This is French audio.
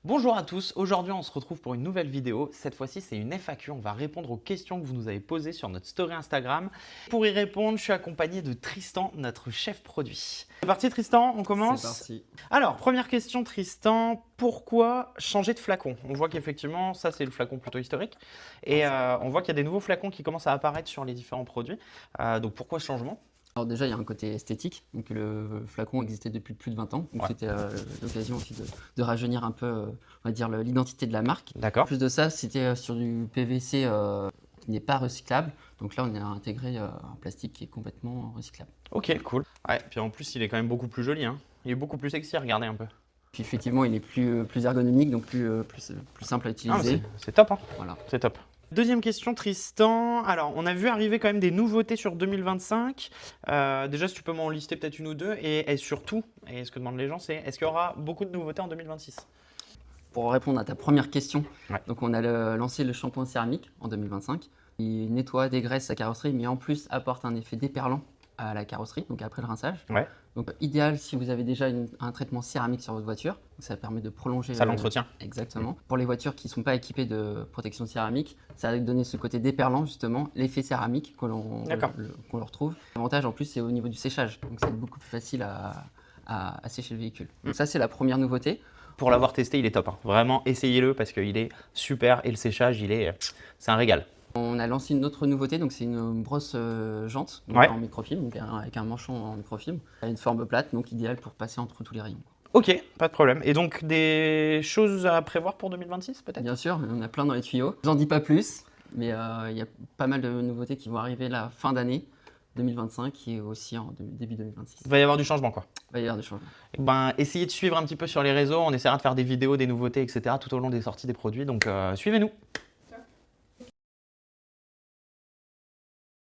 Bonjour à tous, aujourd'hui on se retrouve pour une nouvelle vidéo. Cette fois-ci c'est une FAQ, on va répondre aux questions que vous nous avez posées sur notre story Instagram. Pour y répondre, je suis accompagné de Tristan, notre chef produit. C'est parti Tristan, on commence? C'est parti. Alors, première question Tristan, pourquoi changer de flacon? On voit qu'effectivement ça c'est le flacon plutôt historique et on voit qu'il y a des nouveaux flacons qui commencent à apparaître sur les différents produits. Donc pourquoi ce changement? Alors déjà, il y a un côté esthétique. Donc le flacon existait depuis plus de 20 ans. Donc Ouais. c'était l'occasion aussi de rajeunir un peu, on va dire, l'identité de la marque. En D'accord. plus de ça, c'était sur du PVC qui n'est pas recyclable. Donc là, on a intégré un plastique qui est complètement recyclable. Ok, cool. Ouais, puis en plus il est quand même beaucoup plus joli, hein. Il est beaucoup plus sexy, regardez un peu. Puis effectivement, il est plus ergonomique, donc plus simple à Ah, utiliser. c'est top, hein. Voilà. C'est top. Deuxième question, Tristan. Alors, on a vu arriver quand même des nouveautés sur 2025. Déjà, si tu peux m'en lister peut-être une ou deux. Et surtout, et ce que demandent les gens, c'est est-ce qu'il y aura beaucoup de nouveautés en 2026? Pour répondre à ta première question, Ouais. donc on a lancé le shampoing céramique en 2025. Il nettoie, dégraisse sa carrosserie, mais en plus apporte un effet déperlant à la carrosserie, donc après le rinçage. Ouais. Donc idéal si vous avez déjà un traitement céramique sur votre voiture. Donc, ça permet de prolonger. Ça l'entretient. Exactement. Pour les voitures qui ne sont pas équipées de protection céramique, ça va donner ce côté déperlant justement, l'effet céramique qu'on retrouve. L'avantage en plus c'est au niveau du séchage, donc c'est beaucoup plus facile à sécher le véhicule. Donc ça c'est la première nouveauté. Pour l'avoir testé, il est top, hein. Vraiment, essayez-le parce qu'il est super. Et le séchage, c'est un régal. On a lancé une autre nouveauté, donc c'est une brosse jante donc Ouais. en microfibre, donc avec un manchon en microfibre. Elle a une forme plate, donc idéale pour passer entre tous les rayons. Ok, pas de problème. Et donc, des choses à prévoir pour 2026 peut-être? Bien sûr, on a plein dans les tuyaux. J'en dis pas plus, mais il y a pas mal de nouveautés qui vont arriver la fin d'année 2025 et aussi en début 2026. Il va y avoir du changement, quoi. Il va y avoir des changements. Ben, essayez de suivre un petit peu sur les réseaux. On essaiera de faire des vidéos, des nouveautés, etc. tout au long des sorties des produits. Donc, suivez-nous.